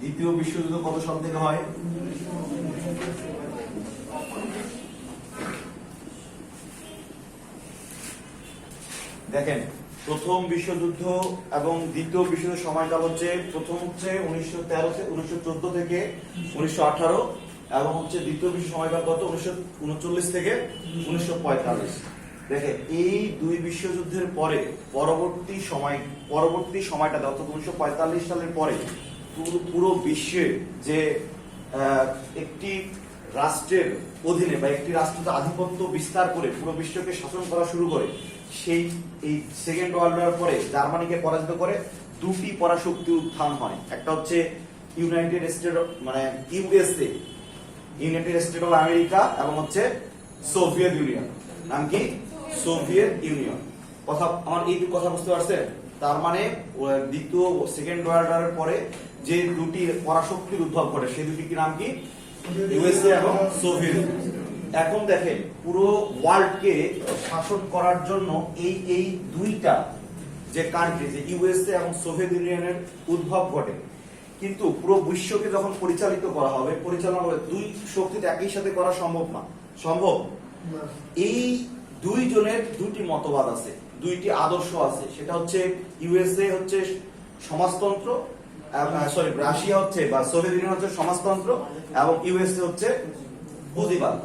দ্বিতীয় বিশ্বযুদ্ধ কত সাল থেকে হয়? দেখেন, প্রথম বিশ্বযুদ্ধ এবং দ্বিতীয় বিশ্বযুদ্ধের সময়কাল হচ্ছে, প্রথম হচ্ছে 1914 থেকে 1918 এবং হচ্ছে দ্বিতীয় বিশ্ব সময়কাল কত? 1939 থেকে 1945। দেখেন, এই দুই বিশ্বযুদ্ধের পরে পরবর্তী সময়টাতে অর্থাৎ 1945 সালের পরে পুরো বিশ্বে যে একটি রাষ্ট্রের অধীনে বা একটি রাষ্ট্র আধিপত্য বিস্তার করে পুরো বিশ্বকে শাসন করা শুরু করে, সেই এই সেকেন্ড ওয়ার্ল্ড ওয়ার পরে জার্মানিকে পরাজিত করে দুটি পরাশক্তি উত্থান হয়। একটা হচ্ছে ইউনাইটেড স্টেট মানে USA, United state of America, এবং হচ্ছে সোভিয়েত ইউনিয়ন। নাম কি? Soviet union. কথা আমার এইটুকু কথা বুঝতে পারছেন? তার মানে দ্বিতীয় সেকেন্ড ওয়ার্ল্ড ওয়ারের পরে যে দুটি পরাশক্তির উদ্ভব ঘটে, সেই দুটি কি নাম কি? ইউএসএ এবং সোভিয়েত। এখন দেখেন, পুরো ওয়ার্ল্ডকে শাসন করার জন্য এই দুইটা যে কান্ট্রি, যে ইউএসএ এবং সোভিয়েত ইউনিয়নের উদ্ভব ঘটে। কিন্তু পুরো বিশ্বকে যখন পরিচালিত করা হবে, পরিচালনা করে দুই শক্তিতে একই সাথে করা সম্ভব না। সম্ভব? এই দুইজনের দুটি মতবাদ আছে, দুইটি আদর্শ আছে। সেটা হচ্ছে ইউএসএ হচ্ছে সমাজতন্ত্র, সরি রাশিয়া হচ্ছে বা সোভিয়েত ইউনিয়ন হচ্ছে সমাজতন্ত্র, এবং ইউএসএ হচ্ছে পুঁজিবাদ।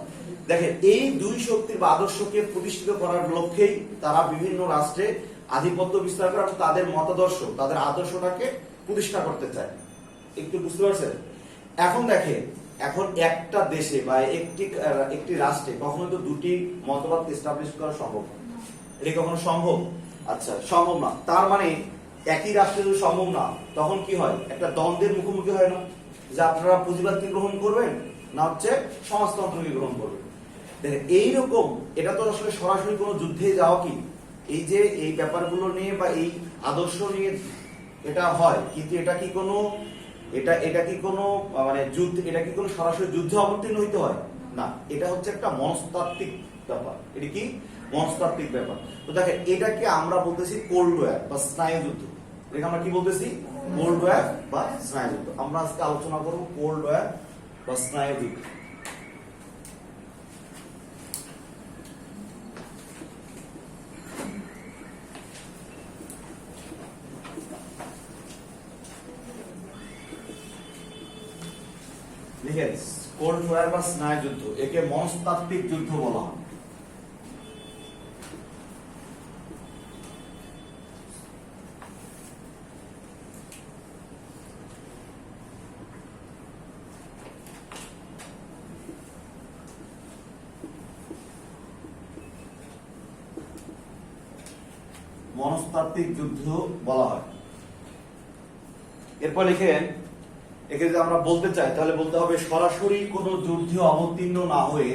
দেখেন, এই দুই শক্তির বা আদর্শকে প্রতিষ্ঠিত করার লক্ষ্যেই তারা বিভিন্ন রাষ্ট্রে আধিপত্য বিস্তার করে এবং তাদের মতাদর্শ, তাদের আদর্শটাকে প্রতিষ্ঠা করতে চায়। একটু বুঝতে পারছেন? এখন দেখেন, এখন একটা দেশে বা একটি রাষ্ট্রে কখনো তো দুটি মতবাদ এস্টাবলিশ করা সম্ভব না। এটা কখনো সম্ভব? আচ্ছা, সম্ভব না। তার মানে একই রাষ্ট্রে যদি সম্ভব না, তখন কি হয়? একটা দ্বন্দ্বের মুখোমুখি হয় না, যে আপনারা পুঁজিবাদকে গ্রহণ করবেন না হচ্ছে সমাজতন্ত্রকে গ্রহণ করবেন। দেখেন, এইরকম এটা তো আসলে সরাসরি কোনো যুদ্ধে যাওয়া কি, এই যে এই ব্যাপারগুলো নিয়ে বা এই আদর্শ নিয়ে এটা হয়, কিন্তু এটা কি কোনো মানে যুদ্ধ, এটা কি কোনো সরাসরি যুদ্ধে অবতীর্ণ হইতে হয় না। এটা হচ্ছে একটা মনস্তাত্ত্বিক ব্যাপার। এটা কি? মনস্তাত্ত্বিক ব্যাপার। তো দেখেন, এটাকে আমরা বলতেছি কোল্ড ওয়ার বা স্নায়ুযুদ্ধ। এটাকে আমরা কি বলতেছি? কোল্ড ওয়ার বা স্নায়ুযুদ্ধ। আমরা আজকে আলোচনা করব কোল্ড ওয়ার বা স্নায়ুযুদ্ধ। লিখেন, কোল্ড ওয়ার বা স্নায়ুযুদ্ধ, একে মনস্তাত্ত্বিক যুদ্ধ বলা হয়। মনস্তাত্ত্বিক যুদ্ধ বলা হয়। এরপর লিখেন, একে যদি আমরা বলতে চাই তাহলে বলতে হবে সরাসরি কোনো যুদ্ধে অবতীর্ণ না হয়ে,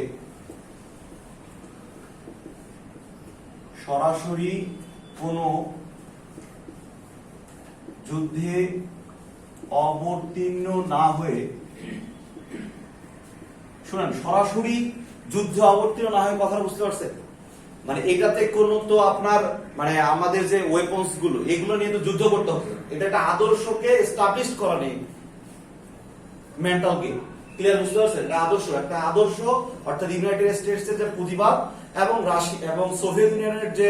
সরাসরি কোনো যুদ্ধে অবতীর্ণ না হয়ে, শুনেন, সরাসরি যুদ্ধে অবতীর্ণ না হয়ে কথা বুঝতে পারছেন? মানে এটাতে কোনো তো আপনার মানে আমাদের যে ওয়েপন্স গুলো, এগুলো নিয়ে তো যুদ্ধ করতে হবে। এটা একটা আদর্শকে এস্টাবলিশ করা নেই, মেন্টাল গেম। ক্লিয়ার? বুঝতে পারছেন? একটা আদর্শ অর্থাৎ ইউনাইটেড স্টেটস এর যে পুঁজিবাদ এবং রাশিয়া এবং সোভিয়েত ইউনিয়নের যে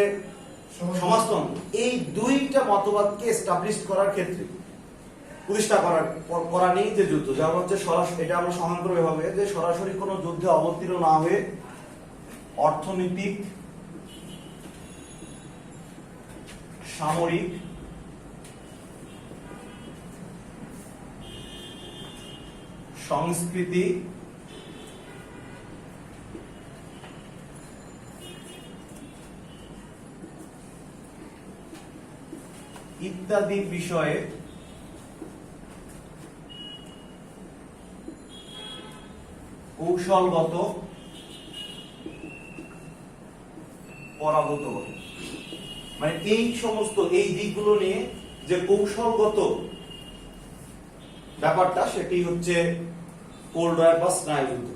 সমাজতন্ত্র, এই দুইটা মতবাদকে এস্টাবলিশ করার ক্ষেত্রে প্রতিষ্ঠা করা নেই যে যুদ্ধ, যেমন হচ্ছে এটা আমরা সমান্তরাল ভাবে যে সরাসরি কোনো যুদ্ধে অবতীর্ণ না হয়ে অর্থনৈতিক, সামরিক, সংস্কৃতি, ইত্যাদি বিষয়ে কৌশলগত পরাভূত হবে। মানে এই সমস্ত এই দিকগুলো নিয়ে যে কৌশলগত ব্যাপারটা, সেটি হচ্ছে কোল্ড ওয়ার বা স্নায়ুযুদ্ধ।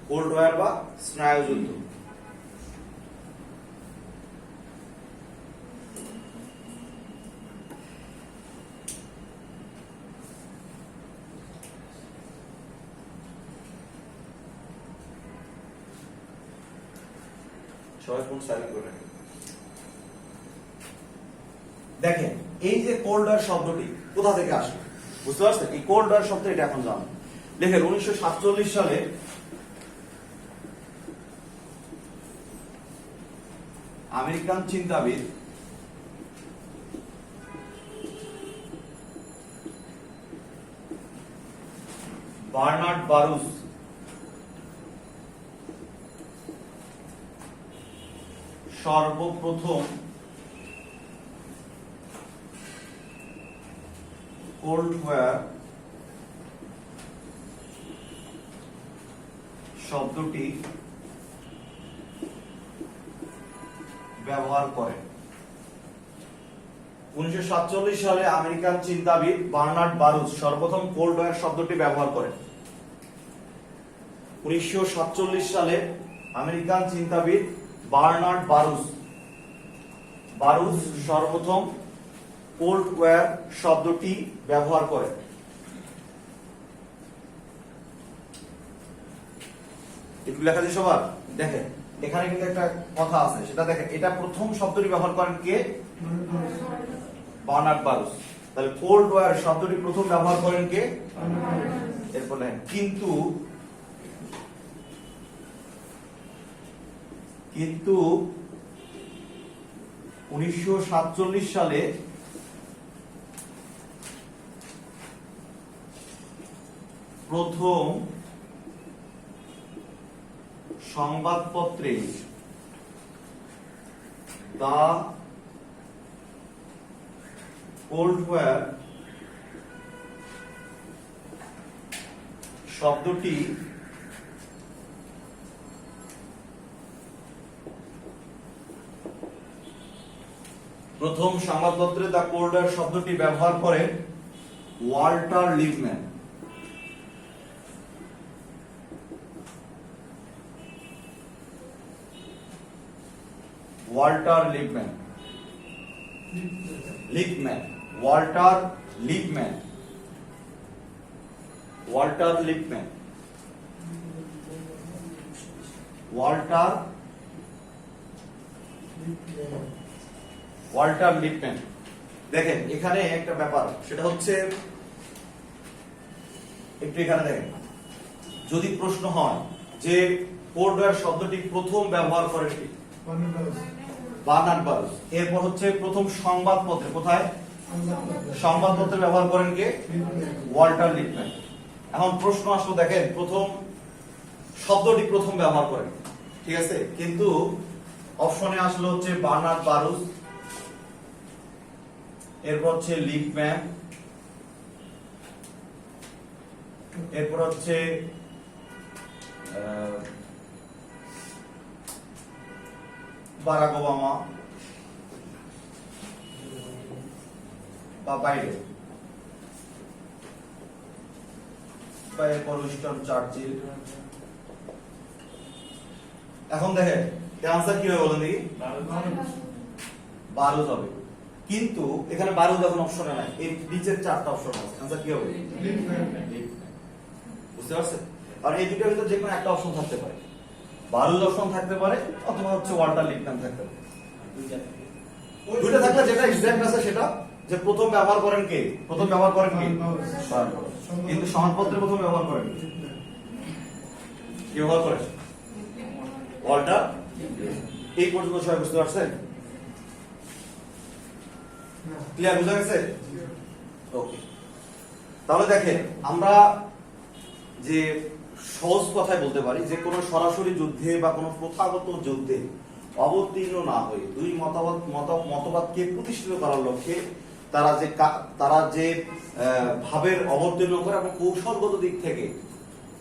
কোল্ড ওয়ার বা স্নায়ুযুদ্ধ। সবাই ফোন সাইলেন্ট করে রাখেন। দেখেন এই যে কোল্ড ওয়ার শব্দটি কোথা থেকে আসে বুঝতে পারছেন? এই কোল্ড ওয়ার শব্দ এটা এখন জানেন। দেখেন 1947 সালে আমেরিকান চিন্তাবিদ বার্নার্ড বারুচ সর্বপ্রথম কোল্ড ওয়ার শব্দটি ব্যবহার করেন। 1947 সালে আমেরিকান চিন্তাবিদ বার্নার্ড বারুচ সর্বপ্রথম কোল্ড ওয়ার শব্দটি ব্যবহার করেন। 1947 সালে আমেরিকান চিন্তাবিদ বার্নার্ড বারুচ সর্বপ্রথম কোল্ড ওয়ার শব্দটি ব্যবহার করেন। একটু লেখা যায় সবার? দেখেন এখানে কিন্তু একটা কথা আছে, সেটা দেখেন, এটা প্রথম শব্দটি ব্যবহার করেন কে? বার্নার্ড বারুচ। তাহলে কোল্ড ওয়ার শব্দটি প্রথম ব্যবহার করেন কে? এরপর দেখেন কিন্তু 1947 সালে প্রথম সংবাদপত্রে দা কোল্ড ওয়ার শব্দটি প্রথম সংবাদপত্রে দা কোল্ড ওয়ার শব্দটি ব্যবহার করেন Walter Lippmann. Walter Lippmann Walter Lippmann দেখেন এখানে একটা ব্যাপার, সেটা হচ্ছে একটু এখানে দেখেন, যদি প্রশ্ন হয় যে কোল্ড ওয়ার শব্দটি প্রথম ব্যবহার করে কি? Bernard Baruch. এরপর হচ্ছে প্রথম সংবাদপত্রে, কোথায়? সংবাদপত্রে ব্যবহার করেন কে? Walter Lippmann. এখন প্রশ্ন আসলো, দেখেন প্রথম শব্দটি প্রথম ব্যবহার করেন, ঠিক আছে, কিন্তু অপশনে আসলো হচ্ছে বার্নার্ড বারুচ, এরপর হচ্ছে লিপম্যান, এরপর হচ্ছে বারাক ওবামা বা বাইডেন বা এরপর উইনস্টন চার্চিল। এখন দেখেন আনসার কি হবে বলেন দেখি? বারুচ হবে, কিন্তু এখানে বারুচ এখন অপশনে নাই, এই নিচের চারটা অপশন আছে, আনসার কি হবে? বুঝতে পারছেন? আর এই দুটোর ভিতর যে কোনো একটা অপশন থাকতে পারে, বারুচ অপশন থাকতে পারে, অথবা হচ্ছে ওয়াল্টার লিপম্যান থাকতে পারে। দুইটা থাকলে যেটা এক্সাক্ট আছে সেটা যে প্রথম ব্যবহার করেন কে? প্রথম ব্যবহার করেন কে? কিন্তু সংবাদপত্রে প্রথম ব্যবহার করেন কি? ব্যবহার করেন ওয়াল্টার। এই পর্যন্ত সবাই বুঝতে পারছেন? ক্লিয়ার? বুঝা গেছে? ওকে, তাহলে দেখেন আমরা যে সহজ কথায় বলতে পারি যে কোনো সরাসরি যুদ্ধে বা কোনো প্রথাগত যুদ্ধে অবতীর্ণ না হয়ে দুই মতবাদকে প্রতিষ্ঠিত করার লক্ষ্যে তারা যে ভাবের অবতীর্ণ করে এবং কৌশলগত দিক থেকে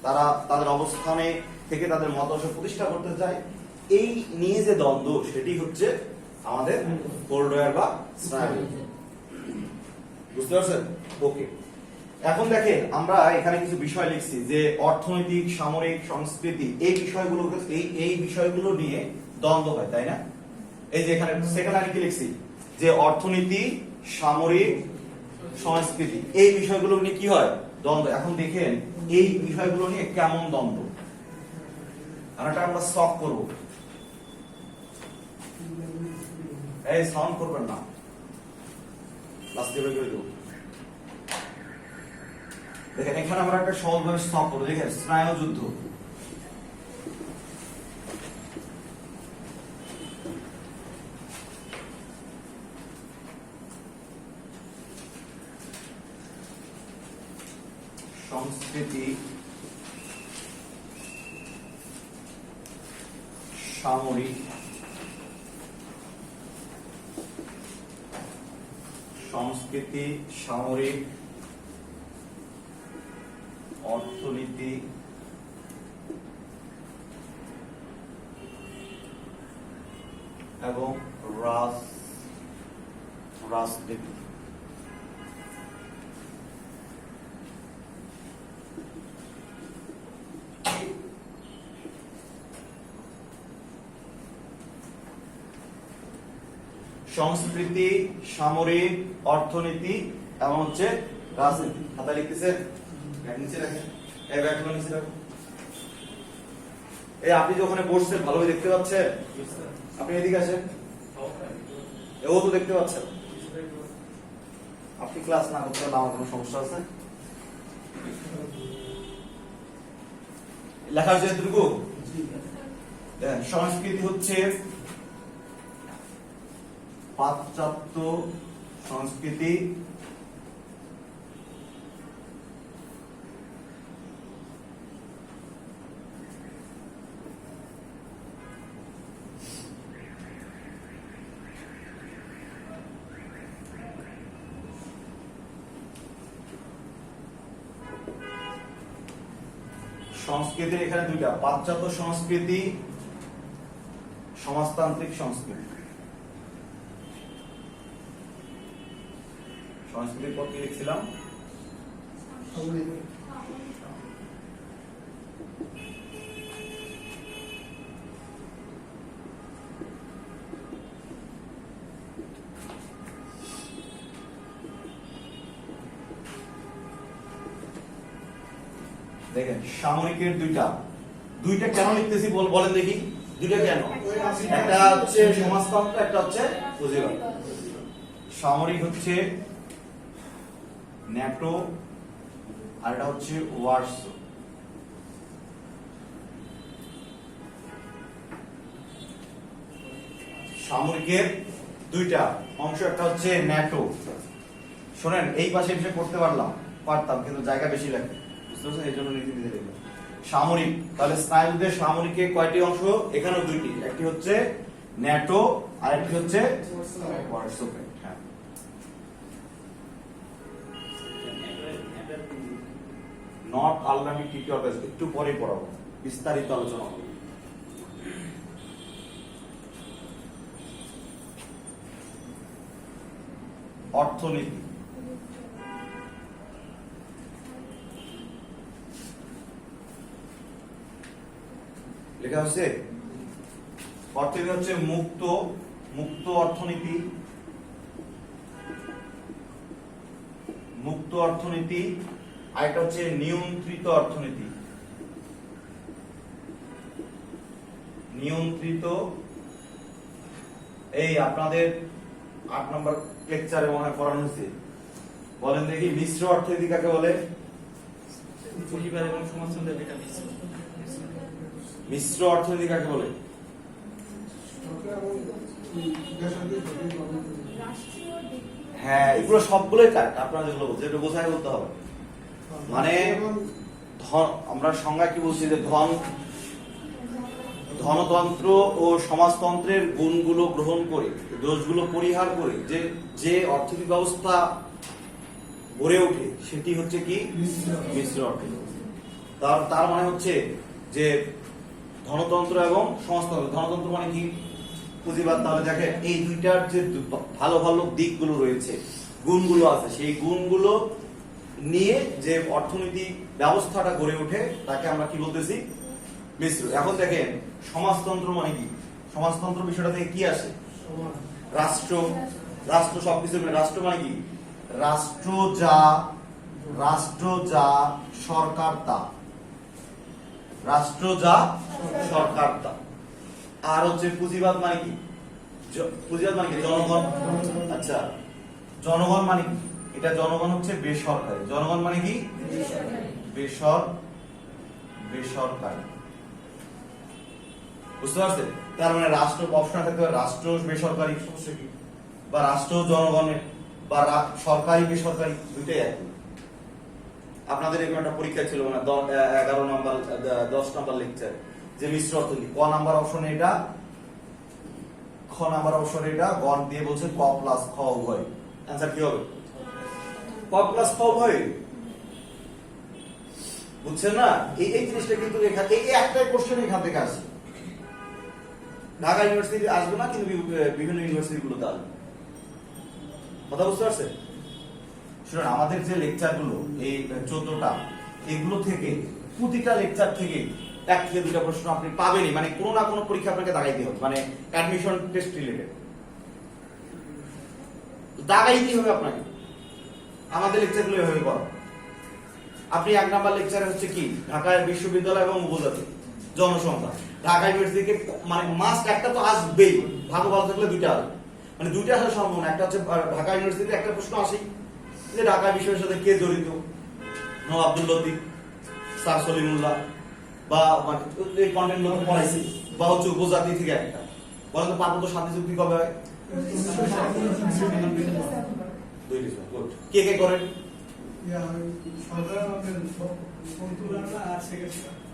তারা তাদের অবস্থানে থেকে তাদের মতাদর্শ প্রতিষ্ঠা করতে চায়, এই নিয়ে যে দ্বন্দ্ব সেটি হচ্ছে আমাদের কোল্ড ওয়ার বা স্নায়ুযুদ্ধ। বুঝতে পারছেন? ওকে, এখন দেখেন আমরা এখানে কিছু বিষয় লিখছি যে অর্থনৈতিক, সামরিক, সংস্কৃতি, এই বিষয়গুলো নিয়ে দ্বন্দ্ব হয়, তাই না? এই যে এখানে সেকেন্ড লাইনে কি লিখছি যে অর্থনীতি, সামরিক, সংস্কৃতি, এই বিষয়গুলো নিয়ে কি হয়? দ্বন্দ্ব। এখন দেখেন এই বিষয়গুলো নিয়ে কেমন দ্বন্দ্ব, এটা আমরা সলভ করব। এই সাউন্ড করবেন না, লাস্ট বের করে দেব। দেখেন এখানে আমরা একটা সহজভাবে সলভ করব। দেখেন স্নায়ুযুদ্ধ, সংস্কৃতি, সামরিক, সংস্কৃতি, সামরিক, অর্থনীতি এবং রাজনীতি। সংস্কৃতি, সামরিক, অর্থনীতি এবং হচ্ছে রাজনীতি। খাতা লিখতেছেন? নিচে রাখেন, এই ব্যাগগুলো নিচে রাখেন। এই আপনি যে ওখানে বসছেন ভালোভাবে দেখতে পাচ্ছেন? আপনি এদিকে আসেন, ও তো দেখতে পাচ্ছেন। আপনি ক্লাস না করতে পারলে আমার কোনো সমস্যা আছে? লেখা হচ্ছে এতটুকু। সংস্কৃতি হচ্ছে পাশ্চাত্য সংস্কৃতি, সংস্কৃতি এখানে দুইটা, পাশ্চাত্য সংস্কৃতি, সমাজতান্ত্রিক সংস্কৃতি। সংস্কৃতির পর কি লিখছিলাম? দেখেন সামরিকের দুইটা কেন লিখতেছি বলেন দেখি, দুইটা কেন? একটা হচ্ছে সমাজতন্ত্র, একটা হচ্ছে পুঁজিবাদ। সামরিক হচ্ছে ন্যাটো আর এটা হচ্ছে ওয়ারসো। সামরিকের দুইটা অংশ, একটা হচ্ছে ন্যাটো। শোনেন এই পাশে এসে করতে পারতাম কিন্তু জায়গা বেশি লাগে, বুঝতে পারছেন? এই জন্য নীতি দিতে গেলাম। সামরিক, তাহলে স্নায়ুযুদ্ধের সামরিকের কয়টি অংশ? এখানেও দুইটি, একটি হচ্ছে ন্যাটো আর একটি হচ্ছে ওয়ারসো। হ্যাঁ, নট আলনামি ট্রিটি অফ পেরিস একটু পরে পড়াবো, বিস্তারিত আলোচনা হবে। অর্থনীতি, লেখা হচ্ছে অর্থনীতি হচ্ছে মুক্ত অর্থনীতি, আর এটা হচ্ছে নিয়ন্ত্রিত অর্থনীতি। এই আপনাদের 8 নম্বর লেকচারে মনে হয় পড়ানো হয়েছে। বলেন দেখি মিশ্র অর্থনীতি কাকে বলে? পুঁজিবাদ এবং সমাজতন্ত্রের এটা মিশ্র অর্থনীতি কাকে বলে? হ্যাঁ, এগুলো সবগুলোই কাট, আপনারা যেগুলো বলছেন একটু বোঝাই বলতে হবে। মানে আমরা সংজ্ঞা কি বলছি, যে ধনতন্ত্র ও সমাজতন্ত্রের গুণগুলো গ্রহণ করে, দোষগুলো পরিহার করে যে অর্থনৈতিক ব্যবস্থা গড়ে ওঠে সেটি হচ্ছে কি মিশ্র অর্থনীতি। তার মানে হচ্ছে যে ধনতন্ত্র এবং সমাজতন্ত্র। ধনতন্ত্র মানে কি? পুঁজিবাদ। তাহলে দেখেন এই দুইটার যে ভালো ভালো দিকগুলো রয়েছে, গুণগুলো আছে, সেই গুণগুলো নিয়ে যে অর্থনীতি ব্যবস্থাটা গড়ে ওঠে তাকে আমরা কি বলতেছি? মিশ্র। এখন দেখেন সমাজতন্ত্র মানে কি? সমাজতন্ত্র বিষয়টা থেকে কি আসে? রাষ্ট্র সবকিছু। রাষ্ট্র মানে কি? রাষ্ট্র যা সরকার তা। রাষ্ট্র যা সরকার তা। আর হচ্ছে পুঁজিবাদ মানে কি? পুঁজিবাদ মানে কি? জনগণ। আচ্ছা, জনগণ মানে কি? এটা জনগণ হচ্ছে বেসরকারি। জনগণ মানে কি? বেসরকারি। বুঝতে পারছেন? তার মানে রাষ্ট্র অপশন থাকতে পারে রাষ্ট্র বেসরকারি, সমস্যা কি? বা রাষ্ট্র জনগণের, বা সরকারি বেসরকারি, দুইটাই একই। আপনাদের এরকম একটা পরীক্ষা ছিল মানে 11 নম্বর 10 নম্বর লেকচার, যে মিশ্র অর্থনীতি। ক নাম্বার অপশন এটা, খ নাম্বার অপশন এটা, গণ দিয়ে বলছে ক প্লাস খ উভয়। অ্যান্সার কি হবে? ক প্লাস খ উভয়। বুঝছেন না? এই জিনিসটা কিন্তু এই একটাই কোশ্চেন এখান থেকে আসে। ঢাকা ইউনিভার্সিটি আসবে না, কিন্তু বিভিন্ন ইউনিভার্সিটি গুলোতে আসবে। কথা বুঝতে পারছেন? শুনুন, আমাদের যে লেকচার গুলো এই 14টা, এগুলো থেকে প্রতিটা লেকচার থেকে 1 থেকে 2টা প্রশ্ন আপনি পাবেনই, মানে কোনো না কোনো পরীক্ষা আপনাকে দাগাইতে হবে, মানে অ্যাডমিশন টেস্ট রিলেটেড দাগাইতেই হবে আপনাকে। আমাদের লেকচার গুলো এভাবে করা। আপনি 1 নাম্বার লেকচারে হচ্ছে কি, ঢাকা বিশ্ববিদ্যালয় এবং উপজাতি জনসংখ্যা। ঢাকা ইউনিভার্সিটিকে মানে মাস্ট একটা তো আসবেই, ভালো ভালো থাকলে 2টা আসবে, মানে 2টা আসার সম্ভাবনা। একটা হচ্ছে ঢাকা ইউনিভার্সিটিতে একটা প্রশ্ন আসেই যে ঢাকা বিশ্ববিদ্যালয়ের সাথে কে জড়িত, নওয়াব আব্দুল লতিফ, স্যার সলিমুল্লাহ, বা মানে এই কন্টেন্ট গুলো পড়াইছি, বা হচ্ছে উপজাতি থেকে একটা। বলেন তো পার্বত্য শান্তি চুক্তি কবে হয়? 2 কে কে করেন?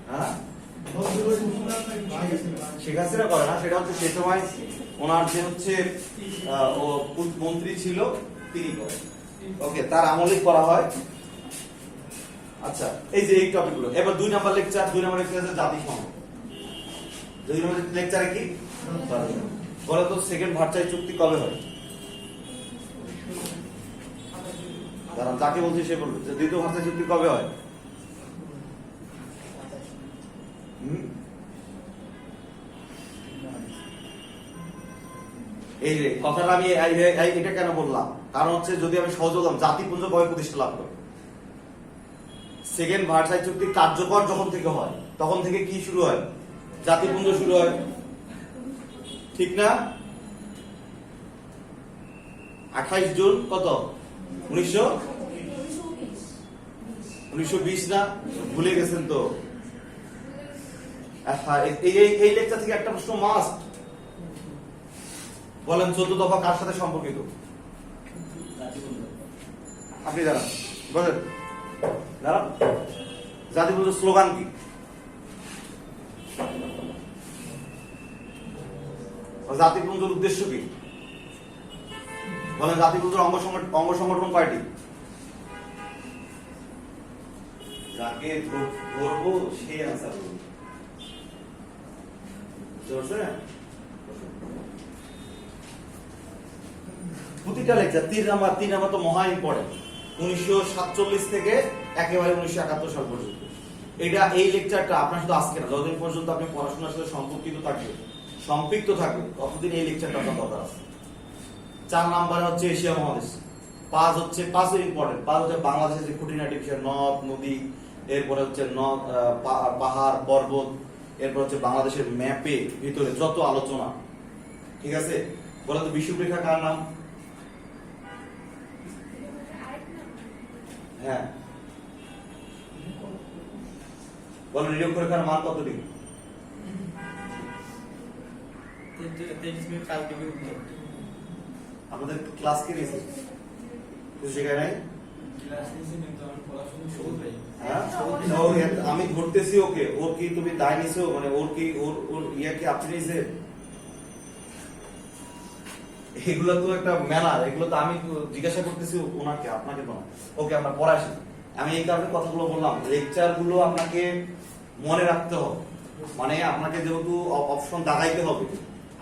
হ্যাঁ, শেখ হাসিনা করে না, সেটা হচ্ছে সে সময় ওনার যে হচ্ছে ও মন্ত্রী ছিল তিনি করেন। ওকে, তার আমলেই করা হয়। আচ্ছা, এই যে এই টপিক গুলো। এবার 2 নাম্বার লেকচার, 2 নাম্বার লেকচার আছে জাতিসংঘ। 2 নাম্বার লেকচারে কি বলে তো, সেকেন্ড ভার্সাই চুক্তি কবে হয়? কারণ তাকে বলছি সে বলবে যে দ্বিতীয় ভার্সাই চুক্তি কবে হয়? এই যে কথাটা আমি এটা কেন বললাম, কারণ হচ্ছে যদি আমি সহজ বললাম জাতিপুঞ্জ কবে প্রতিষ্ঠা লাভ করে? সেকেন্ড ভার্সাই চুক্তি কার্যকর যখন থেকে হয় তখন থেকে কি শুরু হয়? জাতিপুঞ্জ শুরু হয়, ঠিক না? 28 জুন কত? 1920 না? ভুলে গেছেন তো? এই লেকচার থেকে একটা প্রশ্ন মাস্ট। বলেন 14 দফা কার সাথে সম্পর্কিত? আপনি জানান, বলেন দাঁড়ান। জাতিপুঞ্জের স্লোগান কি? জাতিপুঞ্জের উদ্দেশ্য কি? বলেন। জাতিপুঞ্জের অঙ্গ সংগঠন কয়টি? যাকে ধরবো সে আনসার করবে। প্রতিটা লেকচার 3 নাম্বার তো মহা ইম্পর্টেন্ট। 1947 থেকে একেবারে 1971 সাল পর্যন্ত। এটা এই লেকচারটা আপনার শুধু আজকে না, যতদিন পর্যন্ত আপনি পড়াশোনার সাথে সম্পৃক্ত থাকবে ততদিন এই লেকচারটা আপনার দরকার আছে। 4 নাম্বার হচ্ছে এশিয়া মহাদেশ। 5 ইম্পর্টেন্ট। 5 হচ্ছে বাংলাদেশের যে খুঁটিনাটি বিষয়, নদ নদী, এরপরে হচ্ছে পাহাড় পর্বত, এরপর হচ্ছে বাংলাদেশের ম্যাপে ভিতরে যত আলোচনা, ঠিক আছে? বলে তো বিষুবরেখা কার নাম? হ্যাঁ, বলেন নিরক্ষরেখার মান কত ডিগ্রি? 23.5 আমাদের ক্লাস কে নিয়েছে? কিছু শেখায় নাই? আমি ধরতেছি ওকে, ওর কি তুমি দায় নিছো? মানে ওর কি ওর ইয়া কি আপনি নিয়েছে? এগুলো তো একটা ম্যানার, এগুলো তো আমি জিজ্ঞাসা করতেছি ওনাকে, আপনাকে তো। ওকে, আমরা পড়াশি। আমি এই কারণে কথাগুলো বললাম, লেকচার গুলো আপনাকে মনে রাখতে হবে, মানে আপনাকে যেহেতু অপশন দাগাইতে হবে,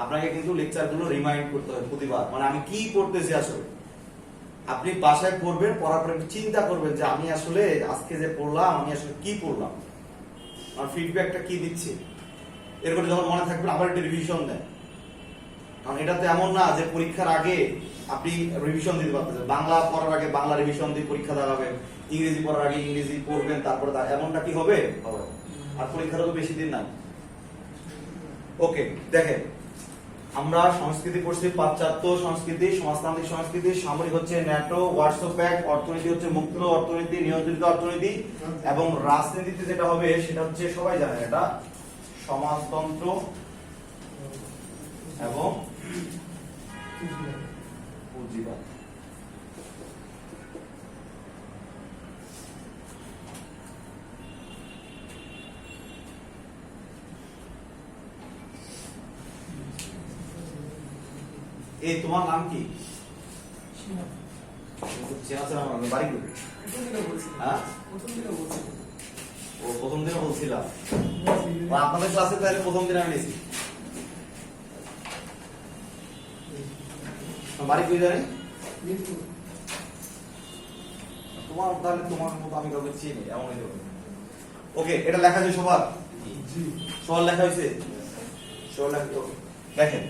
আপনাকে কিন্তু লেকচার গুলো রিমাইন্ড করতে হবে প্রতিবার, মানে আমি কি পড়তেছি আসলে। আপনি বাসায় পড়বেন, পড়ার পরে চিন্তা করবেন যে আমি আসলে আজকে যে পড়লাম আমি আসলে কি পড়লাম, আমার ফিডব্যাকটা কি দিচ্ছে। এরপরে যখন মনে থাকবে আবার একটা রিভিশন দেন। কারণ এটা তো এমন না যে পরীক্ষার আগে আপনি রিভিশন দিতে পারতেছেন। বাংলা পড়ার আগে বাংলা রিভিশন দিয়ে পরীক্ষা দাঁড়াবেন, ইংরেজি পড়ার আগে ইংরেজি পড়বেন, তারপরে এমনটা কি হবে? আর পরীক্ষারও তো বেশি দিন নাই। ওকে, দেখেন আমরা সংস্কৃতি পড়ছি পাশ্চাত্য সংস্কৃতি, সমাজতান্ত্রিক সংস্কৃতি, সামরিক হচ্ছে ন্যাটো, ওয়ার্সো প্যাক্ট, অর্থনীতি হচ্ছে মুক্ত অর্থনীতি, নিয়ন্ত্রিত অর্থনীতি, এবং রাজনীতিতে যেটা হবে সেটা হচ্ছে সবাই জানেন এটা সমাজতন্ত্র এবং পুঁজিবাদ। এই তোমার নাম কি? চেনা চেনা মনে হয়। বাড়ি কই? হ্যাঁ? ও প্রথম দিনে বলছিলাম। আপনাদের ক্লাসে তাহলে প্রথম দিন আমি নিয়েছি। বাড়ি কই জানেন? তোমার তাহলে তোমার মতো আমি কাউকে চিনি এমন হইতে পারে। ওকে, এটা লেখা আছে সবার? সবার লেখা হয়েছে? সবার লেখা তো দেখেন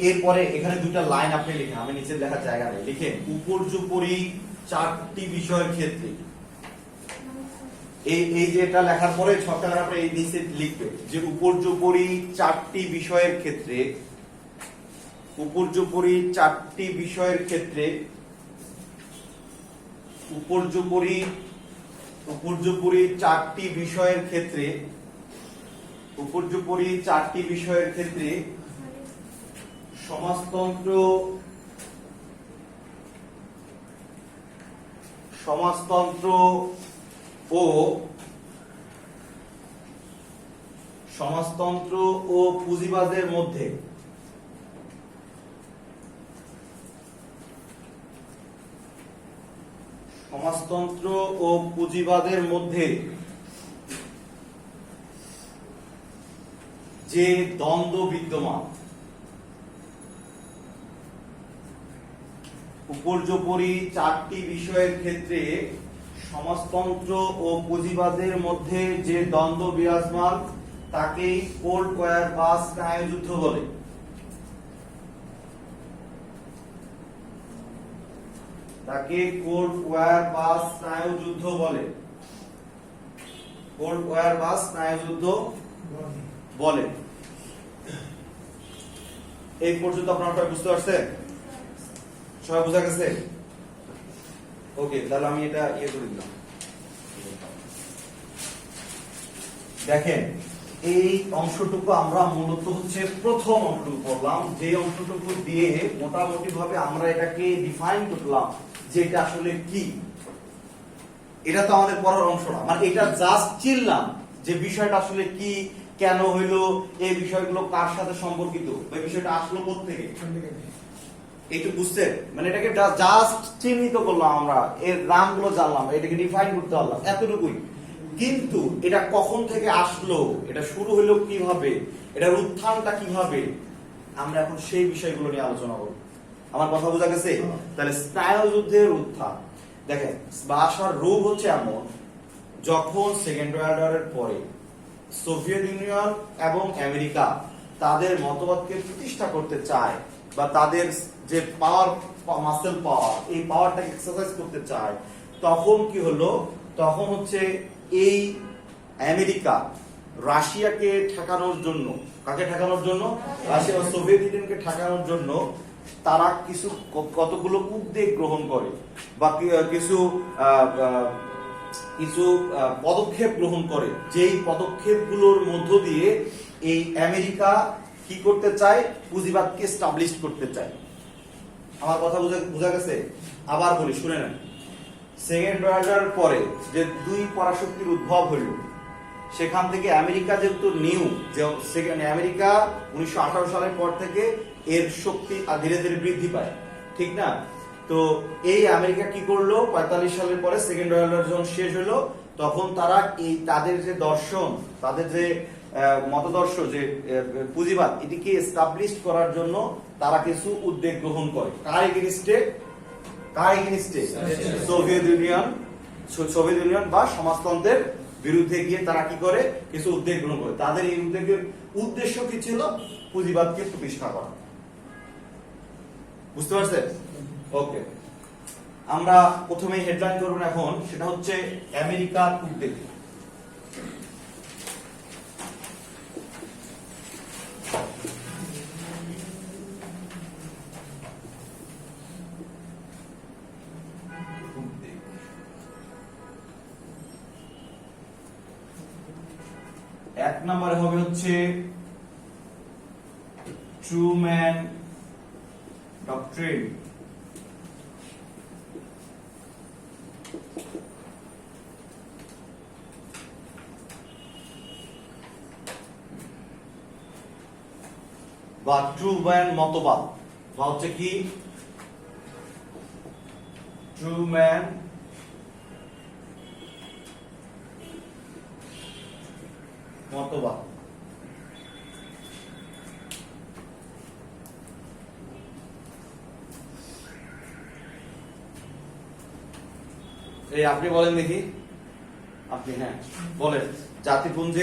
এরপরে এখানে দুটা লাইন আপনি লিখেন, আমি নিচে লেখার জায়গা নেই, লিখেন উপর্যুপরি চারটি বিষয়ের ক্ষেত্রে। এই যে এটা লেখার পরে ছকটা লেখার পরে এই নিচে লিখবে যে উপর্যুপরি চারটি বিষয়ের ক্ষেত্রে, উপর্যুপরি চারটি বিষয়ের ক্ষেত্রে, উপর্যুপরি চারটি বিষয়ের ক্ষেত্রে, উপর্যুপরি চারটি বিষয়ের ক্ষেত্রে সমাজতন্ত্র ও পুঁজিবাদের মধ্যে যে দ্বন্দ্ব বিদ্যমান, উপর্যুপরি চারটি বিষয়ের ক্ষেত্রে সমাজতন্ত্র ও পুঁজিবাদের মধ্যে যে দ্বন্দ্ব বিরাজমান তাকেই কোল্ড ওয়ার বা স্নায়ুযুদ্ধ বলে। তাকে কোল্ড ওয়ার বা স্নায়ুযুদ্ধ বলে। কোল্ড ওয়ার বা স্নায়ুযুদ্ধ বলে। এই পর্যন্ত আপনারা সবাই বুঝতে পারছেন? সবাই বোঝা গেছে? ওকে, তাহলে আমি এটা ইয়ে করে দিলাম। দেখেন এই অংশটুকু আমরা মূলত হচ্ছে প্রথম অংশটুকু পড়লাম, যে অংশটুকু দিয়ে মোটামুটি ভাবে আমরা এটাকে ডিফাইন করলাম যে এটা আসলে কি। এটা তো আমাদের পড়ার অংশ না, মানে এটা জাস্ট চিনলাম যে বিষয়টা আসলে কি, কেন হইলো, এই বিষয়গুলো কার সাথে সম্পর্কিত, এই বিষয়টা আসলো কোত্থেকে, এইটু বুঝছেন? মানে এটাকে জাস্ট চিহ্নিত করলাম, আমরা এর নামগুলো জানলাম, এটাকে ডিফাইন করতে পারলাম, এতটুকুই। কিন্তু এটা কখন থেকে আসলো, এটা শুরু হলো কিভাবে, এটার উত্থানটা কিভাবে, আমরা এখন সেই বিষয়গুলো নিয়ে আলোচনা করব। আমার কথা বোঝা গেছে? তাহলে স্নায়ুযুদ্ধের উত্থান। দেখেন ভাষার রূপ হচ্ছে এমন, যখন সেকেন্ড ওয়ার্ল্ড ওয়ারের পরে সোভিয়েত ইউনিয়ন এবং আমেরিকা তাদের মতবাদকে প্রতিষ্ঠা করতে চায়, বা তাদের যে পাওয়ার, মাসেল পাওয়ার, এই পাওয়ারটাকে এক্সারসাইজ করতে চায়, তখন কি হলো, তখন হচ্ছে এই আমেরিকা রাশিয়াকে ঠেকানোর জন্য, কাকে ঠেকানোর জন্য? রাশিয়া ও সোভিয়েত ইউনিয়নকে ঠেকানোর জন্য তারা কতগুলো উদ্যোগ গ্রহণ করে, বা কিছু পদক্ষেপ গ্রহণ করে, যেই পদক্ষেপগুলোর মধ্য দিয়ে এই আমেরিকা কি করতে চায়, পুঁজিবাদকে এস্টাবলিশ করতে চায়। আমার কথা বোঝা গেছে? আবার বলি, শুনে নেন। সেকেন্ড ওয়ার্ল্ড ওয়ার পরে যে দুই পরাশক্তির উদ্ভব হইল, সেখান থেকে আমেরিকা যেহেতু নিউ, যে আমেরিকা 1918 সালের পর থেকে এর শক্তি ধীরে ধীরে বৃদ্ধি পায়, ঠিক না? তো এই আমেরিকা কি করলো, 45 সালের পরে সেকেন্ড ওয়ার্ল্ড ওয়ার যখন শেষ হলো, তখন তারা এই তাদের যে দর্শন, তাদের যে মতদর্শ, যে পুঁজিবাদ, এটিকে এস্টাবলিশ করার জন্য তারা কিছু উদ্যোগ গ্রহণ করে। কার এগেইনস্টে? সোভিয়েত ইউনিয়ন বা সমাজতন্ত্রের বিরুদ্ধে গিয়ে তারা কি করে, কিছু উদ্যোগ গ্রহণ করে। তাদের এই উদ্যোগের উদ্দেশ্য কি ছিল? পুঁজিবাদকে প্রতিষ্ঠা করা। বুঝতে পারছেন? ওকে, আমরা প্রথমে হেডলাইন করব এখন, সেটা হচ্ছে আমেরিকার উদ্যোগ। নম্বরে হবে হচ্ছে ট্রুম্যান ডক্ট্রিন। বা ট্রুম্যান মতবাদ, বা হচ্ছে কি ট্রুম্যান মতবাদ। এই আপনি বলেন দেখি, আপনি হ্যাঁ বলেন, জাতিপুঞ্জ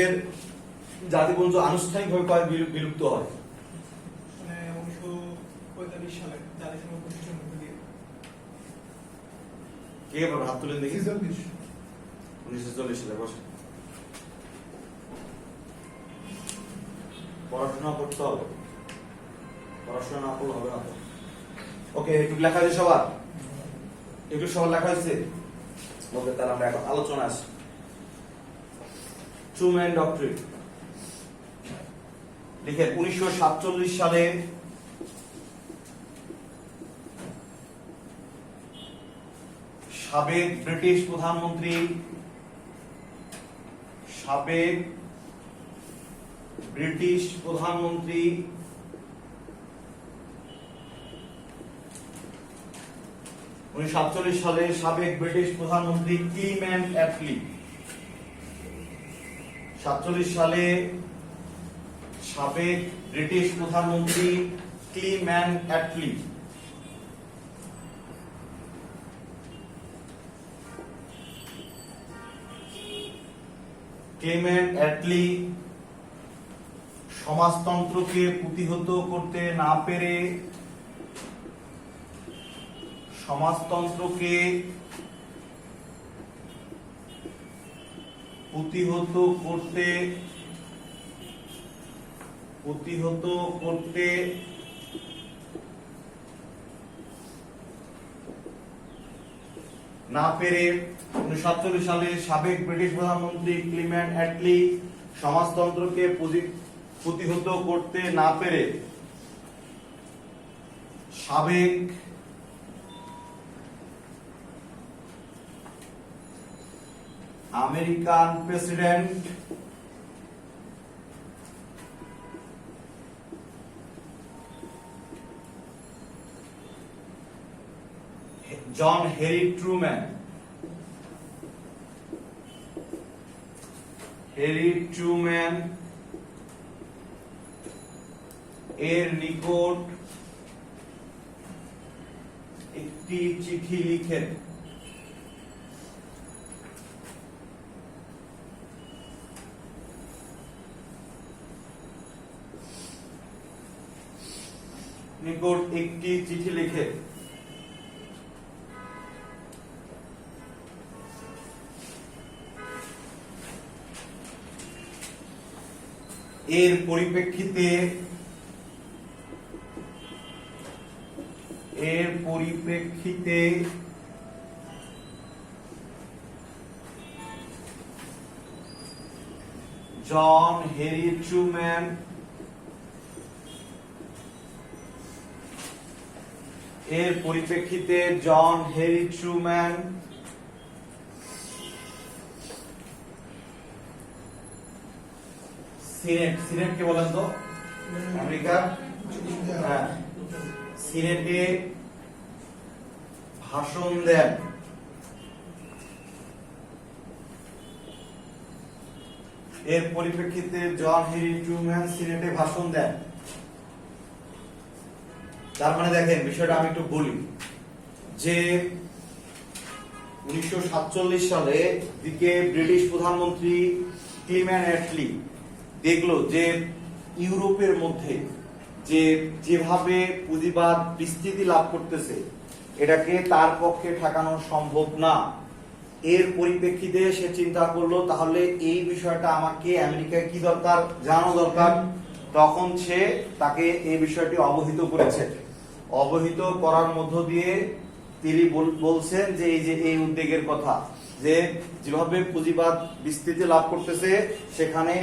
আনুষ্ঠানিকভাবে কবে বিলুপ্ত হয়? 1945 সালে জাতিসংঘ প্রতিষ্ঠার মধ্যে দিয়ে। কে এবার হাত তুলেন দেখি। 46 1940 সালে। বসে পড়াশোনা করতে হবে, পড়াশোনা না করলে হবে না তো। ওকে, একটু লেখা আছে সবার, একটু সবার লেখা হয়েছে। ওকে, তাহলে আমরা এখন আলোচনা আসি। ট্রুম্যান ডক্ট্রিন লিখে 1947 সালে সাবেক ব্রিটিশ প্রধানমন্ত্রী ক্লিমেন্ট অ্যাটলি, 47 সালে সাবেক ব্রিটিশ প্রধানমন্ত্রী ক্লিমেন্ট অ্যাটলি সমাজতন্ত্রকে প্রতিহত করতে না পেরে সমাজতন্ত্রকে প্রতিহত করতে না পেরে 1947 সালে সাবেক ব্রিটিশ প্রধানমন্ত্রী ক্লিমেন্ট অ্যাটলি সমাজতন্ত্রকে প্রতিহত করতে না পেরে সাবেক আমেরিকান প্রেসিডেন্ট জন হেরি ট্রুম্যান এর নিকট একটি চিঠি লিখেন। এর পরিপ্রেক্ষিতে জন হেরি ট্রুম্যান সিনেট কে বলেন তো, আমেরিকা সিনেটে ভাষণ দেন। এর পরিপ্রেক্ষিতে জন হেরি ট্রুম্যান সিনেটে ভাষণ দেন। তার মানে দেখেন বিষয়টা আমি একটু বলি যে 1947 সালে দিকে ব্রিটিশ প্রধানমন্ত্রী ক্লিমেন্ট অ্যাটলি দেখলো যে ইউরোপের মধ্যে যেভাবে পুঁজিবাদ বিস্তৃতি লাভ করতেছে এটাকে তার পক্ষে ঠেকানো সম্ভব না। এর পরিপ্রেক্ষিতে সে চিন্তা করলো তাহলে এই বিষয়টা আমাকে আমেরিকায় কি দরকার, জানানো দরকার। তখন সে তাকে এই বিষয়টি অবহিত করেছে। অবহিত করার মধ্য দিয়ে তিনি বলছেন যে এই উদ্বেগের কথা যে যেভাবে পুঁজিবাদ বিস্তৃতি লাভ করতেছে সেখানে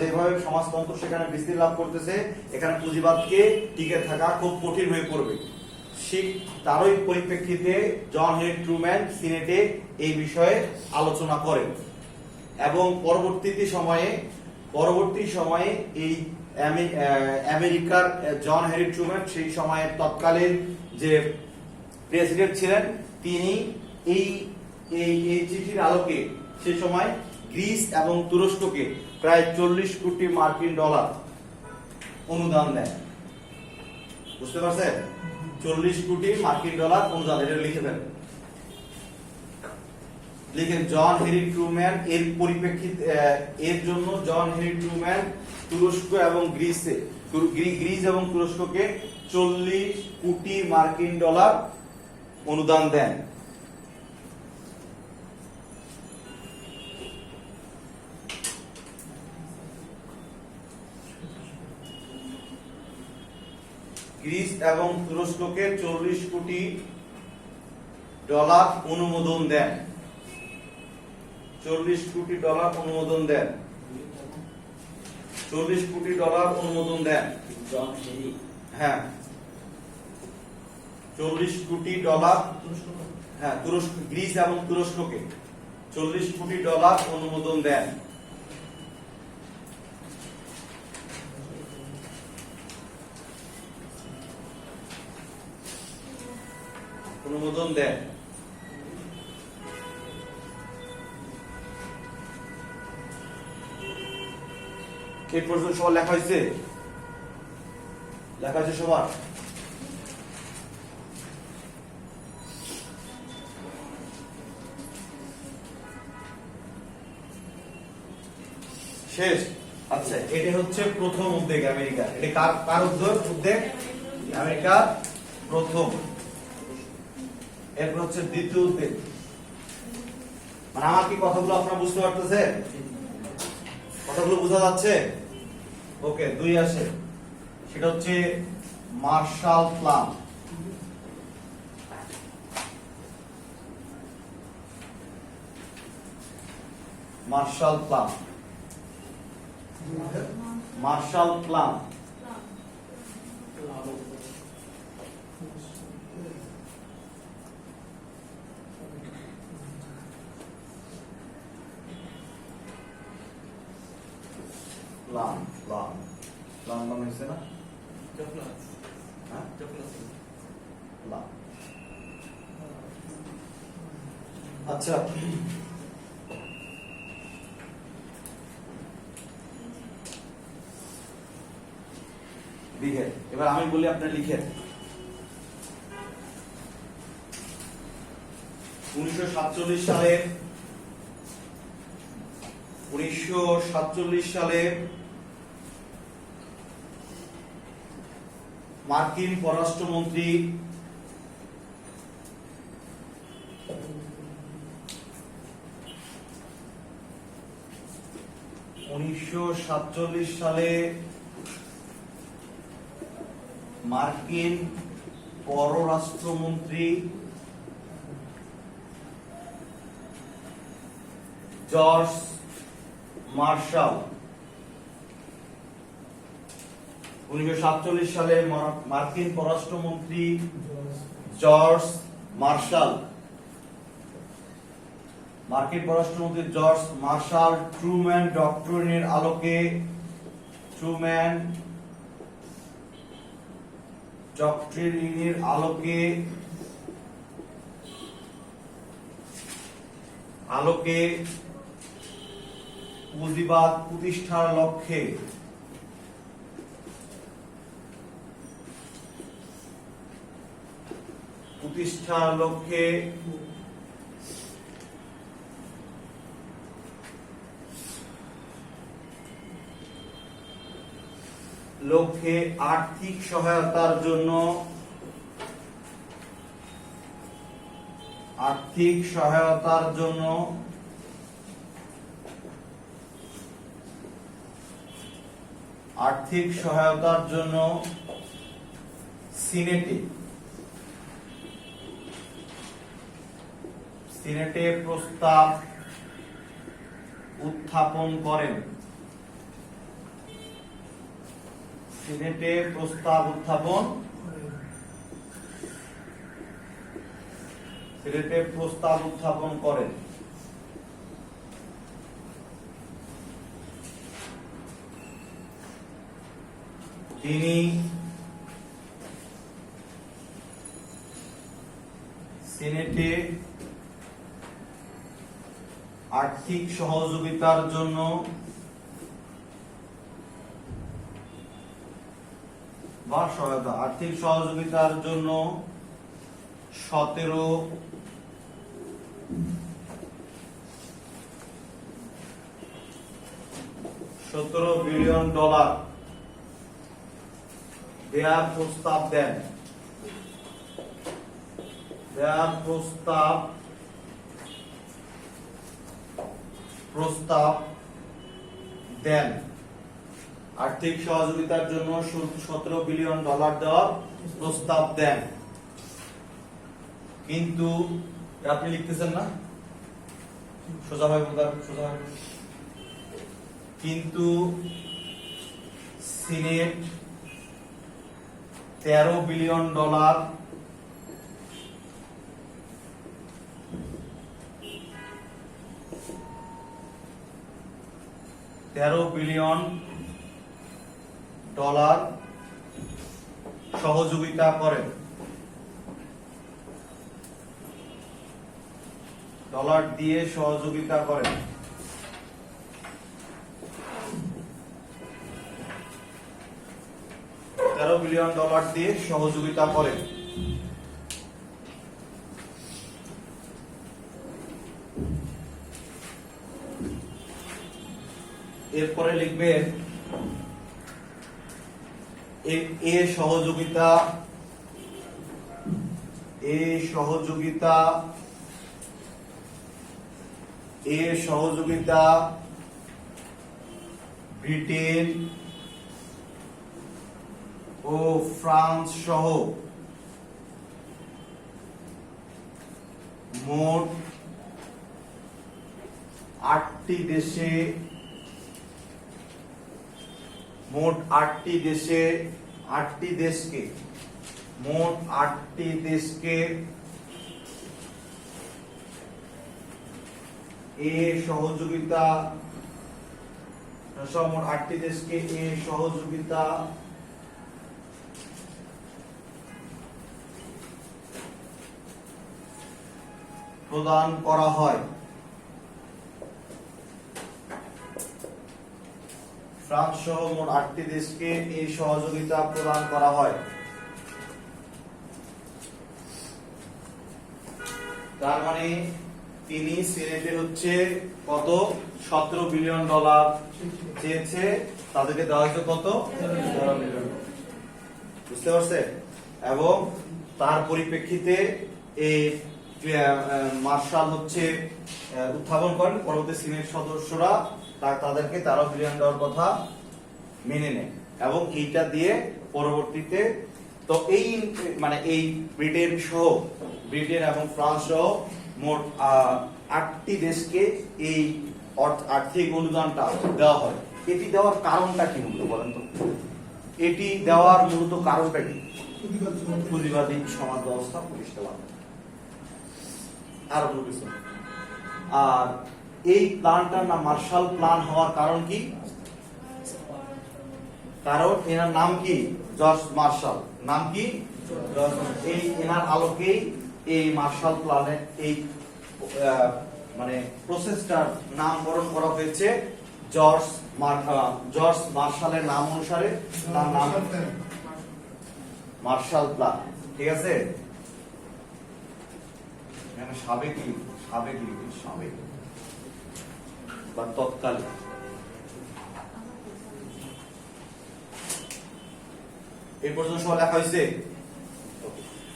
যেভাবে সমাজতন্ত্র সেখানে বিস্তৃতি লাভ করতেছে, এখানে পুঁজিবাদকে টিকে থাকা খুব কঠিন হয়ে পড়বে। ঠিক তারই পরিপ্রেক্ষিতে জন হেনরি ট্রুম্যান সিনেটে এই বিষয়ে আলোচনা করেন এবং পরবর্তী সময়ে এই আমেরিকার জন হেনরি ট্রুম্যান সেই সময়ের তৎকালীন যে প্রেসিডেন্ট ছিলেন তিনি এই চিঠির আলোকে সে সময় গ্রিস এবং তুরস্ককে প্রায় 40 কোটি মার্কিন ডলার অনুদান দেন। বুঝতে পারছেন? 40 কোটি মার্কিন ডলার অনুদান, এটা লিখে ফেলেন, লিখেন জন হেনরি ট্রুম্যান এর পরিপ্রেক্ষিতে এর জন্য জন হেনরি ট্রুম্যান তুরস্ক এবং গ্রিস এবং তুরস্ককে 40 কোটি মার্কিন ডলার অনুদান দেন। গ্রিস এবং তুরস্ককে 40 কোটি ডলার অনুমোদন দেন। 40 কোটি ডলার অনুমোদন দেন। 40 কোটি ডলার অনুমোদন দেন। হ্যাঁ, 40 কোটি ডলার, হ্যাঁ তুরস্ক, গ্রিস এবং তুরস্ককে 40 কোটি ডলার অনুমোদন দেন। অনুমোদন দেন। এই পর্যন্ত সবার লেখা হয়েছে? লেখা হয়েছে সবার? শেষ? আচ্ছা, এটা হচ্ছে প্রথম উদ্বেগ আমেরিকার। এটা কার উদ্বেগ? আমেরিকার প্রথম। এরপর হচ্ছে দ্বিতীয় উদ্বেগ। মানে আমার কি কথাগুলো আপনারা বুঝতে পারতেছেন? কথাগুলো বোঝা যাচ্ছে? ওকে, 2 আসে, সেটা হচ্ছে Marshall plan. Marshall plan, Marshall plan. Plan plan plan মানে হচ্ছে না? হ্যাঁ, প্ল্যান। আচ্ছা, লিখেন, এবার আমি বলি আপনি লিখেন। 1947 সালে মার্কিন পররাষ্ট্রমন্ত্রী মার্কিন পররাষ্ট্রমন্ত্রী জর্জ মার্শাল 1947 সালে মার্কিন পররাষ্ট্রমন্ত্রী জর্জ মার্শাল ট্রুম্যান ডক্ট্রিনের আলোকে পুঁজিবাদ প্রতিষ্ঠার লক্ষ্যে আর্থিক সহায়তার জন্য সিনেটে প্রস্তাব উত্থাপন করেন। সিনেটে প্রস্তাব উত্থাপন সিনেটে প্রস্তাব উত্থাপন করেন। তিনি সিনেটে আর্থিক সহযোগিতার জন্য বা সহায়তা আর্থিক সহযোগিতার জন্য 17 বিলিয়ন ডলার দেয়ার প্রস্তাব দেন। প্রস্তাব দেন আর্থিক সহযোগিতার জন্য 17 বিলিয়ন ডলার দেওয়ার প্রস্তাব দেন। কিন্তু আপনি লিখতেছেন না, সোজাভাবে সোজাভাবে, কিন্তু সিনেট 13 বিলিয়ন ডলার সহযোগিতা করেন। ডলার দিয়ে সহযোগিতা করেন। $13 বিলিয়ন দিয়ে সহযোগিতা করেন। এরপরে লিখবেন এ সহযোগিতা ব্রিটেন ও ফ্রান্স সহ মোট 8টি দেশকে এ সহযোগিতা প্রদান করা হয়। ফ্রান্স সহ মোট 8টি দেশকে এই সহযোগিতা প্রদান করা হয়। তার মানে তিনি সিনেটে হচ্ছে কত 17 বিলিয়ন ডলার চেয়েছে, তাদেরকে দেওয়া হয়েছে কত 13 বিলিয়ন। বুঝতে পারছে? এবং তার পরিপ্রেক্ষিতে এই মার্শাল হচ্ছে উত্থাপন করেন। পরবর্তী সিনেট সদস্যরা তাদেরকে 13 বিলিয়ন ডলার কথা মেনে নেয় এবং এইটা দিয়ে পরবর্তীতে তো এই মানে এই ব্রিটেন এবং ফ্রান্স সহ মোট 8টি দেশকে এই আর্থিক অনুদানটা দেওয়া হয়। এটি দেওয়ার কারণটা কি মূলত বলেন তো? এটি দেওয়ার মূলত কারণটা কি? পুঁজিবাদী সমাজ ব্যবস্থা প্রতিষ্ঠা লাভ আর কিছু। আর এই প্ল্যানটার নাম মার্শাল প্ল্যান হওয়ার কারণ কি? কারণ এনার নাম কি? George Marshall. নাম কি? এই এনার আলোকেই এই মার্শাল প্ল্যানের এই মানে প্রসেসটার নামকরণ করা হয়েছে জর্জ মার্শালের নাম অনুসারে। তার নাম মার্শাল প্ল্যান। ঠিক আছে? সাবেক বা তৎকালীন। এই পর্যন্ত সব লেখা হয়েছে।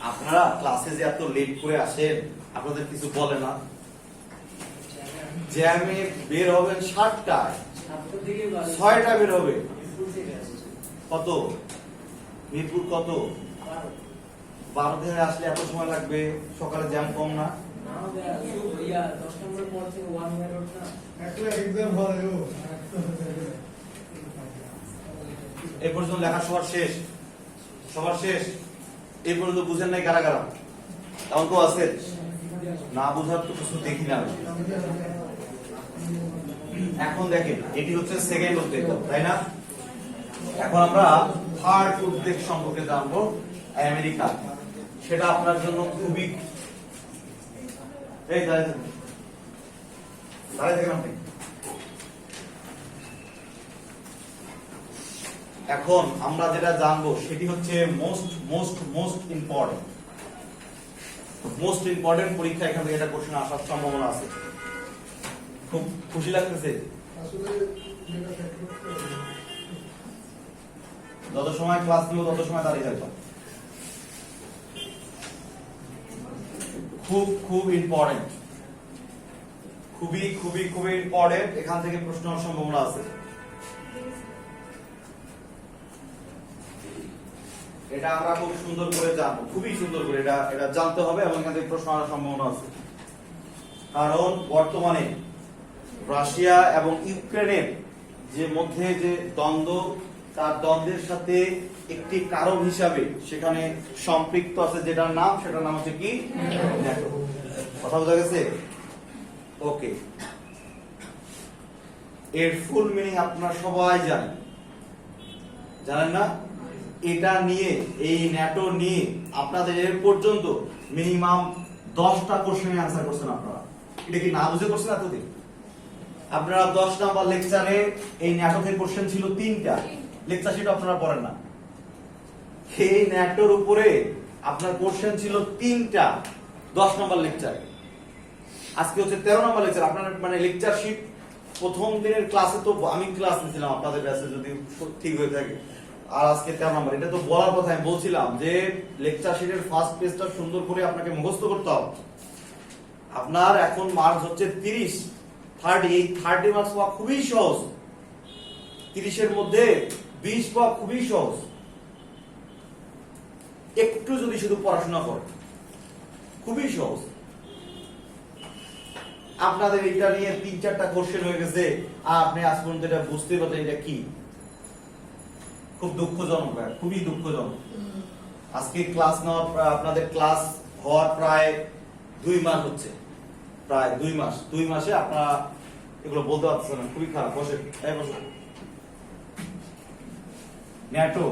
আপনারা ক্লাসে যে এত লেট করে আসেন, আপনাদের কিছু বলে না? জ্যামে বের হবেন 7টায়, 6টা বের হবে। কত মিরপুর কত 12 থেকে আসলে এত সময় লাগবে? সকালে জ্যাম কম না? এই পর্যন্ত লেখা সবার শেষ? সবার শেষ? এই পর্যন্ত বুঝেন নাই কারা কারা? এমন কেউ আছে? না বুঝার তো কিছু দেখি না আমি। এখন দেখেন, এটি হচ্ছে সেকেন্ড উদ্বেগ, তাই না? এখন আমরা থার্ড উদ্বেগ সম্পর্কে জানবো, আমেরিকা। সেটা আপনার জন্য খুবই এই দাঁড়িয়ে থাকেন আপনি। এখন আমরা যেটা জানবো সেটি হচ্ছে মোস্ট ইম্পর্টেন্ট পরীক্ষা। এখান থেকে এটা কোশ্চেন আসার সম্ভাবনা আছে। খুব খুশি লাগতেছে। যত সময় ক্লাস নিব তত সময় দাঁড়িয়ে থাকতাম। খুব ইম্পর্টেন্ট, খুবই ইম্পর্টেন্ট। এখান থেকে প্রশ্ন হওয়ার সম্ভাবনা আছে। এটা আমরা খুব সুন্দর করে জানবো, খুবই সুন্দর করে এটা জানতে হবে এবং এখান থেকে প্রশ্ন আসার সম্ভাবনা আছে। কারণ বর্তমানে রাশিয়া এবং ইউক্রেনের যে মধ্যে যে দ্বন্দ্ব, তার দ্বন্দ্বের সাথে একটি কারণ হিসাবে সেখানে সম্পৃক্ত আছে, সেটার নাম হচ্ছে কি? ন্যাটো। কথা বোঝা গেছে? ওকে, এর ফুল মিনিং আপনারা সবাই জানেন না? এটা নিয়ে, এই ন্যাটো নিয়ে আপনাদের এর পর্যন্ত মিনিমাম 10টা কোশ্চেনের অ্যান্সার করছেন আপনারা। এটা কি না বুঝে করছেন এতদিন? আপনারা 10 নাম্বার লেকচারে এই ন্যাটোর কোশ্চেন ছিল 3টা, লেকচার শিট আপনারা পড়েন না। এই ন্যাটোর উপরে আপনার কোশ্চেন ছিল 3টা 10 নাম্বার লেকচারে। আজকে হচ্ছে 13 নাম্বার লেকচার। আপনার মানে লেকচার শিট প্রথম দিনের ক্লাসে তো আমি ক্লাস নিয়েছিলাম আপনাদের কাছে, যদি ঠিক হয়ে থাকে। আর আজকে 13 নাম্বার। এটা তো বলার কথা, আমি বলছিলাম যে লেকচার শিটের ফার্স্ট পেজটা সুন্দর করে আপনাকে মুখস্থ করতে হবে। আপনার এখন মার্কস হচ্ছে 30, 30 মার্কস পাওয়া খুবই সহজ। 30-এর মধ্যে 20 পাওয়া খুবই সহজ, একটু যদি শুধু পড়াশোনা করেন, খুবই সহজ। আপনাদের এটা নিয়ে 3-4টা কোশ্চেন হয়ে গেছে, আর আপনি আজ পর্যন্ত এটা বুঝতে পারছেন এটা কি। খুব দুঃখজনক, খুবই দুঃখজনক। আজকে ক্লাস নেওয়ার, আপনাদের ক্লাস হওয়ার প্রায় 2 মাস হচ্ছে, প্রায় 2 মাস। 2 মাসে আপনারা এগুলো বলতে পারছেন না, খুবই খারাপ। বসে NATO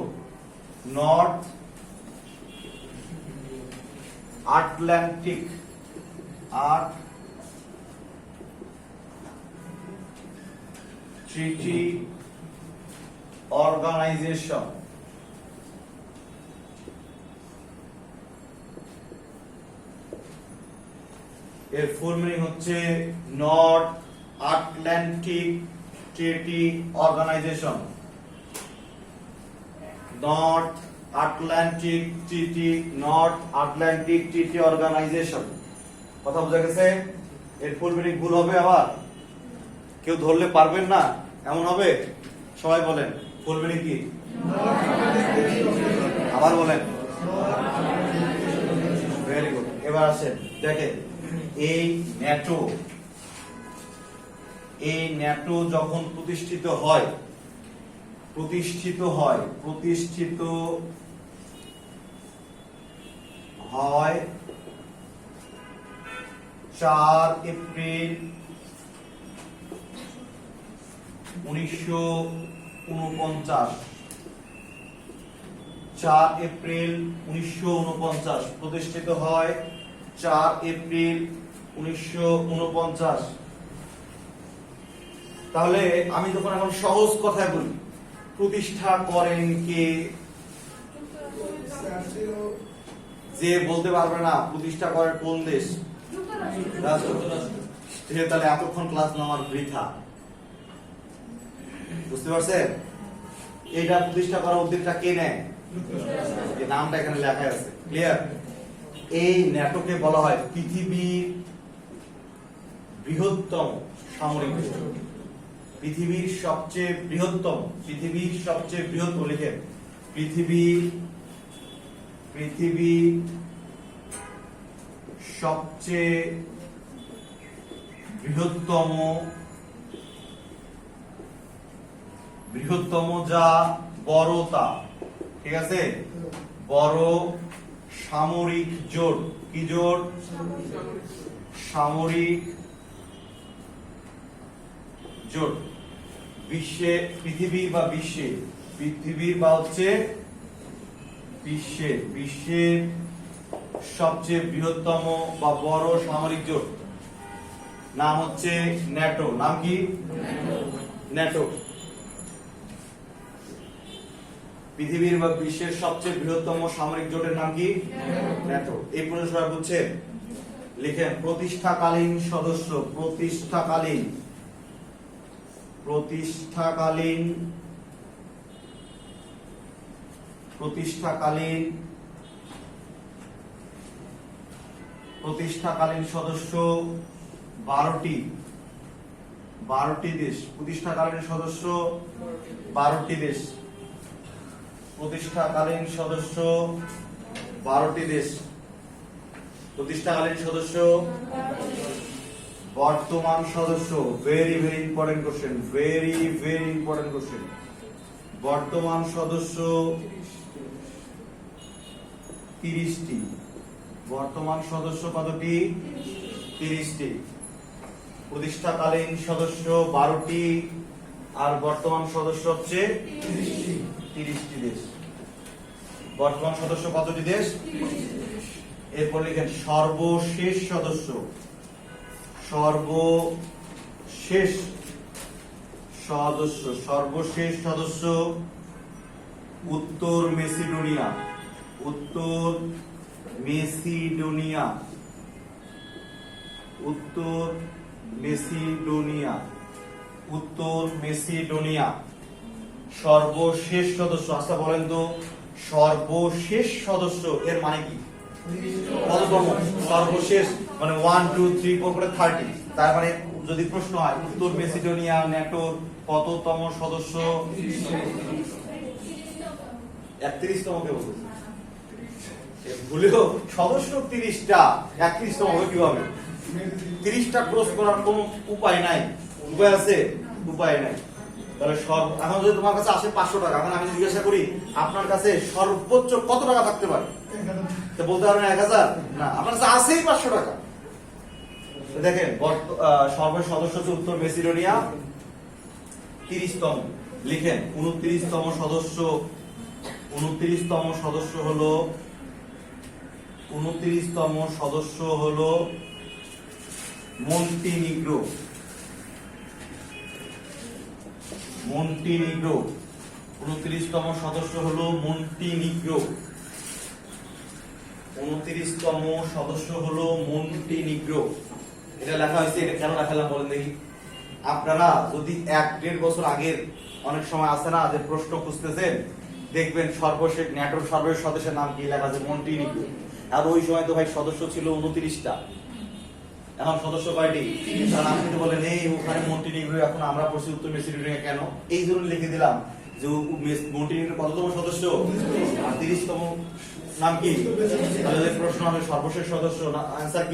north Atlantic treaty organization. এর ফুল মিনিং হচ্ছে north Atlantic treaty organization. North Atlantic treaty organization. কথা বোঝা গেছে? এর ফুল মিনিং ভুল হবে আবার? কেউ ধরলে পারবেন না এমন হবে? সবাই বলেন ফুল মিনিং কি? আবার বলেন। Very good. এবার আসেন, দেখেন এই ন্যাটো যখন প্রতিষ্ঠিত হয় 4 এপ্রিল 1949। 4 এপ্রিল 1949 প্রতিষ্ঠিত হয়। 4 এপ্রিল 1949। তাহলে আমি যখন এখন সহজ কথায় বলি, প্রতিষ্ঠা করেন কে? যে বলতে পারবে না প্রতিষ্ঠা করেন কোন দেশ? তাহলে এতক্ষণ ক্লাস নেওয়ার বৃথা। বুঝতে পারছেন? এটা প্রতিষ্ঠা করার উদ্যোগটা কে নেয়? এই নামটা এখানে লেখা আছে, ক্লিয়ার? এই ন্যাটোকে বলা হয় পৃথিবীর বৃহত্তম সামরিক গোষ্ঠী। পৃথিবীর সবচেয়ে বৃহত্তম লিখেন, পৃথিবীর সবচেয়ে বৃহত্তম যা বড় তা, ঠিক আছে, বড় সামরিক জোট, কি জোট? সামরিক জোট। পৃথিবীর বা হচ্ছে বিশ্বের সবচেয়ে বৃহত্তম বা বড় সামরিক জোট নাম হচ্ছে ন্যাটো। নাম কি? ন্যাটো। পৃথিবীর বা বিশ্বের সবচেয়ে বৃহত্তম সামরিক জোটের নাম কি? ন্যাটো। এই প্রশ্ন সবাই বুঝছেন? লিখেন প্রতিষ্ঠাকালীন সদস্য, প্রতিষ্ঠাকালীন সদস্য 12টি দেশ। প্রতিষ্ঠাকালীন সদস্য 12টি দেশ। প্রতিষ্ঠাকালীন সদস্য 12টি দেশ। প্রতিষ্ঠাকালীন সদস্য। বর্তমান সদস্য, very very important question, very very important question. বর্তমান সদস্য 30টি। বর্তমান সদস্য কতটি? 30টি। প্রতিষ্ঠাকালীন সদস্য 12টি আর বর্তমান সদস্য হচ্ছে 30টি দেশ। বর্তমান সদস্য কতটি দেশ? এরপর লিখেন সর্বশেষ সদস্য, সর্বশেষ সদস্য উত্তর মেসিডোনিয়া। উত্তর মেসিডোনিয়া সর্বশেষ সদস্য। আচ্ছা বলেন তো, সর্বশেষ সদস্য এর মানে কি? কততম? সর্বশেষ মানে 1 2 3 4 করে 30। তার মানে যদি প্রশ্ন হয় উত্তর মেসিডোনিয়া ন্যাটোর কততম সদস্য? 31তম। কে বলছে? ভুলেও সদস্য 30টা, 31তম হবে কিভাবে? 30টা ক্রস করার কোনো উপায় নাই। উপায় আছে? উপায় নাই। তাহলে এখন যদি তোমার কাছে আসে 500 টাকা, এখন আমি জিজ্ঞাসা করি আপনার কাছে সর্বোচ্চ কত টাকা থাকতে পারে, তো বলতে পারবেন 1000? না, আপনার কাছে আছেই 500 টাকা। দেখেন সর্বশেষ সদস্য হচ্ছে উত্তর মেসিডোনিয়া 30তম। লিখেন 29তম সদস্য হলো মন্টিনিগ্রো। 29তম সদস্য হলো মন্টিনিগ্রো। 29তম সদস্য হলো মন্টিনিগ্রো। এটা লেখা হয়েছে। এটা কেন লেখালাম বলেন দেখি? আপনারা যদি 1-1.5 বছর আগের অনেক সময় আছে না যে প্রশ্ন খুঁজতেছেন, দেখবেন সর্বশেষ ন্যাটোর সর্বশেষ সদস্যের নাম কি লেখা আছে? মন্টিনিগ্রো। আর ওই সময় তো ভাই সদস্য ছিল 29টা, এখন সদস্য কয়টি? কারণ আপনি তো বলেন এই ওখানে মন্টিনিগ্রো, এখন আমরা পড়ছি উত্তর মেসিডোনিয়া। কেন? এই জন্য লিখে দিলাম যে মন্টিনিগ্রো কততম সদস্য? 30তম। নাম কি? তাহলে প্রশ্ন হবে সর্বশেষ সদস্য, আনসার কি?